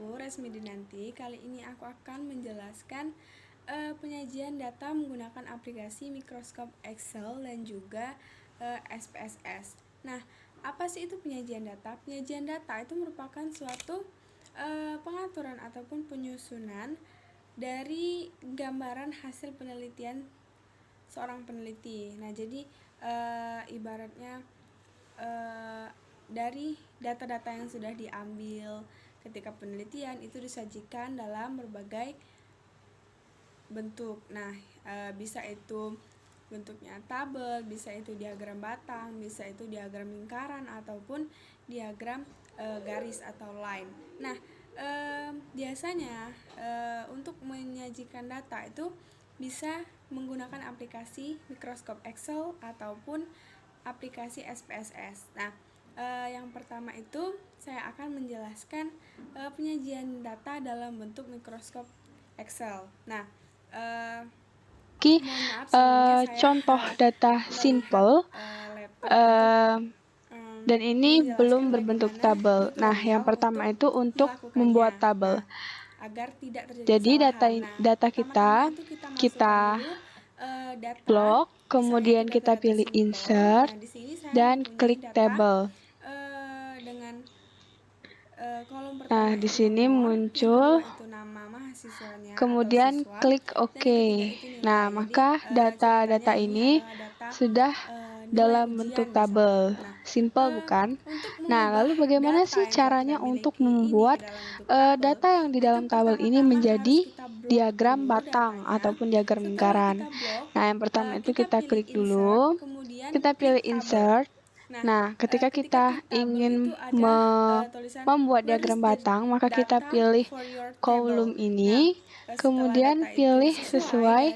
aku Resmi Dinanti. Kali ini aku akan menjelaskan penyajian data menggunakan aplikasi Microsoft Excel dan juga SPSS. Nah, apa sih itu penyajian data? Penyajian data itu merupakan suatu pengaturan ataupun penyusunan dari gambaran hasil penelitian seorang peneliti. Nah, jadi ibaratnya dari data-data yang sudah diambil ketika penelitian itu disajikan dalam berbagai bentuk. Nah, bisa itu bentuknya tabel, bisa itu diagram batang, bisa itu diagram lingkaran ataupun diagram garis atau line. Nah, biasanya untuk menyajikan data itu bisa menggunakan aplikasi Microsoft Excel ataupun aplikasi SPSS. Nah, yang pertama itu saya akan menjelaskan penyajian data dalam bentuk Microsoft Excel. Nah, mohon maaf sebelumnya saya contoh data melihat simple laptop untuk dan ini belum berbentuk tabel. Nah, yang pertama itu untuk membuat tabel. Agar tidak terjadi Jadi kesalahan. data Pertama-tama kita itu kita masukkan dulu data. blok, kemudian kita pilih insert Nah, di sini saya dan mempunyai klik data table. dengan kolom Nah, pertama di itu sini nomor, yang kedua muncul, itu nama mahasiswanya atau kemudian siswa, klik dan OK. yang ketiga itu Nah, nilai. Jadi maka ceritanya data-data ini ini adalah data sudah nilai dalam ujian bentuk misalnya. tabel. Nah, Simple bukan? untuk Nah, mengubah lalu bagaimana data sih yang telah caranya kita untuk miliki ini ke membuat dalam bentuk tabel, data yang di itu dalam tabel ini pertama-tama harus menjadi kita blok diagram dulu batang datanya. ataupun diagram Setelah lingkaran? kita blok, Nah, yang pertama itu kita kita pilih klik insert, dulu, kemudian kita klik pilih tabel. insert. Nah, Nah, ketika ketika kita klik tabel itu ingin ada tulisan membuat where is diagram the batang, maka kita data pilih for your table. kolom Nah, ini, setelah kemudian data itu pilih sesuai sesuai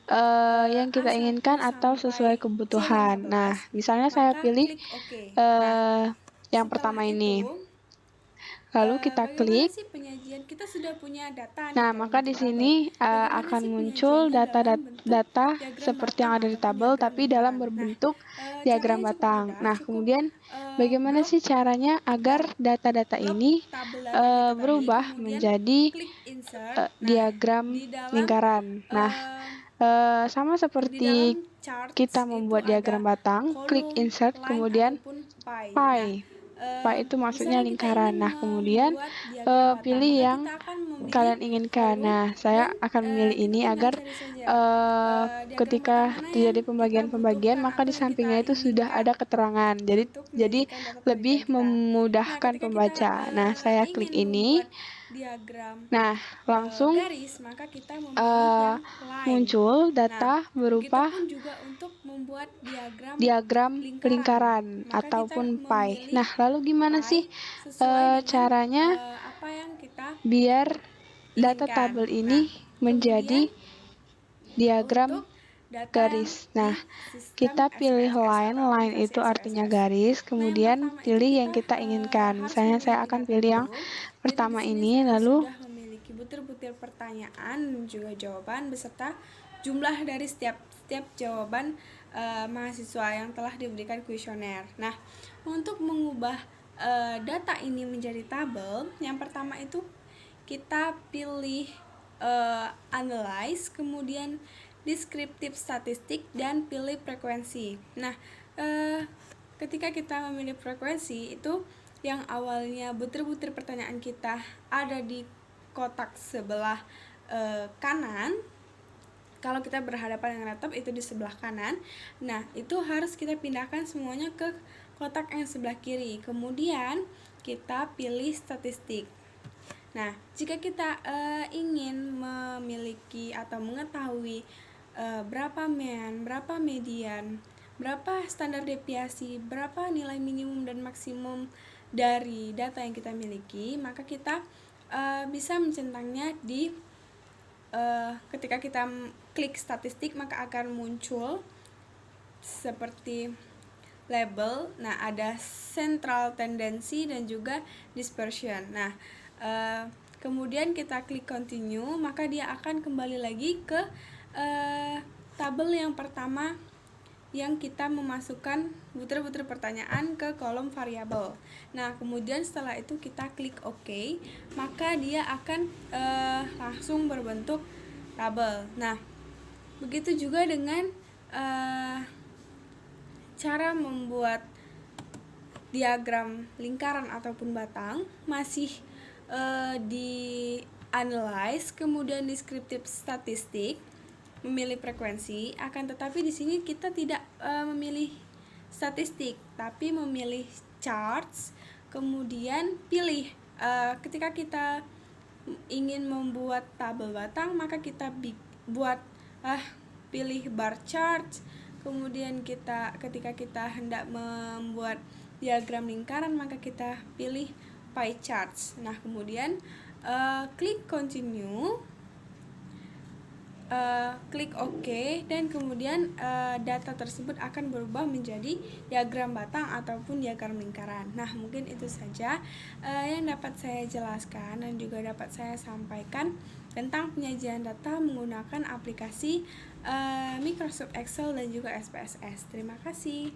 dari yang kita A1 inginkan atau sesuai sampai kebutuhan. Nah, C15, misalnya saya maka pilih klik OK. Nah, yang setelah pertama ini. itu Lalu kita bagaimana klik. sih penyajian? Kita sudah punya data nih Nah, dalam maka di bentuk tabel. sini Bagaimana akan sih muncul penyajiannya dalam bentuk data diagram seperti yang batang ada di ataupun tabel, diagram tapi dalam lingkaran? Nah, berbentuk diagram caranya cukup batang. mudah, Nah, cukup kemudian bagaimana blok sih caranya agar data-data blok ini tabel data kita tadi, berubah kemudian menjadi klik insert. Nah, diagram di dalam lingkaran? Nah, sama di dalam seperti kita charts itu membuat diagram ada batang, klik kolom, insert, line kemudian ataupun pie. Nah, pie. Pie itu maksudnya misalnya kita lingkaran. ingin Nah, kemudian membuat diagram batang, pilih maka yang kita akan memilih kalian inginkan. kolom Nah, saya dan akan memilih kita ini tinggal agar cari saja diagram batang ketika mana yang terjadi kita pembagian-pembagian, butuhkan maka atau di yang kita sampingnya itu sudah inginkan ada keterangan. untuk Jadi menyajikan data penelitian lebih kita. Nah, memudahkan ketika kita pembaca. Nah, saya klik ingin ini. membuat diagram Nah, langsung garis, maka kita memilih yang line. muncul Nah, data berupa begitupun juga untuk membuat diagram diagram lingkaran, lingkaran maka kita ataupun pie. memilih Nah, lalu gimana pie sih sesuai dengan caranya apa yang kita biar data inginkan. tabel Nah, ini kemudian menjadi diagram untuk data yang garis? Nah, di sistem kita pilih SPSS line, atau line aplikasi itu artinya SPSS. garis, Nah, yang kemudian pertama itu pilih yang kita kita inginkan. harus Misalnya saya memiliki akan data pilih yang dulu. Jadi di pertama sini ini, saya lalu sudah memiliki butir-butir pertanyaan dan juga jawaban beserta jumlah dari setiap jawaban mahasiswa yang telah diberikan kuesioner. Nah, untuk mengubah data ini menjadi tabel, yang pertama itu kita pilih analyze, kemudian deskriptif statistik, dan pilih frekuensi. Nah, ketika kita memilih frekuensi itu yang awalnya butir-butir pertanyaan kita ada di kotak sebelah kanan. Kalau kita berhadapan dengan laptop itu di sebelah kanan. Nah, itu harus kita pindahkan semuanya ke kotak yang sebelah kiri. Kemudian kita pilih statistik. Nah, jika kita ingin memiliki atau mengetahui berapa mean, berapa median, berapa standar deviasi, berapa nilai minimum dan maksimum dari data yang kita miliki, maka kita bisa mencentangnya di ketika kita klik statistik, maka akan muncul seperti label. Nah, ada central tendency dan juga dispersion. Nah, kemudian kita klik continue, maka dia akan kembali lagi ke tabel yang pertama yang kita memasukkan butir-butir pertanyaan ke kolom variabel. Nah, kemudian setelah itu kita klik OK, maka dia akan langsung berbentuk tabel. Nah, begitu juga dengan cara membuat diagram lingkaran ataupun batang, masih di analyze, kemudian deskriptif statistik, memilih frekuensi. Akan tetapi di sini kita tidak memilih statistik, tapi memilih charts. Kemudian pilih ketika kita ingin membuat tabel batang, maka kita pilih bar chart. Kemudian ketika kita hendak membuat diagram lingkaran, maka kita pilih pie charts. Nah, kemudian klik continue, klik OK, dan kemudian data tersebut akan berubah menjadi diagram batang ataupun diagram lingkaran. Nah, mungkin itu saja yang dapat saya jelaskan dan juga dapat saya sampaikan tentang penyajian data menggunakan aplikasi Microsoft Excel dan juga SPSS. Terima kasih.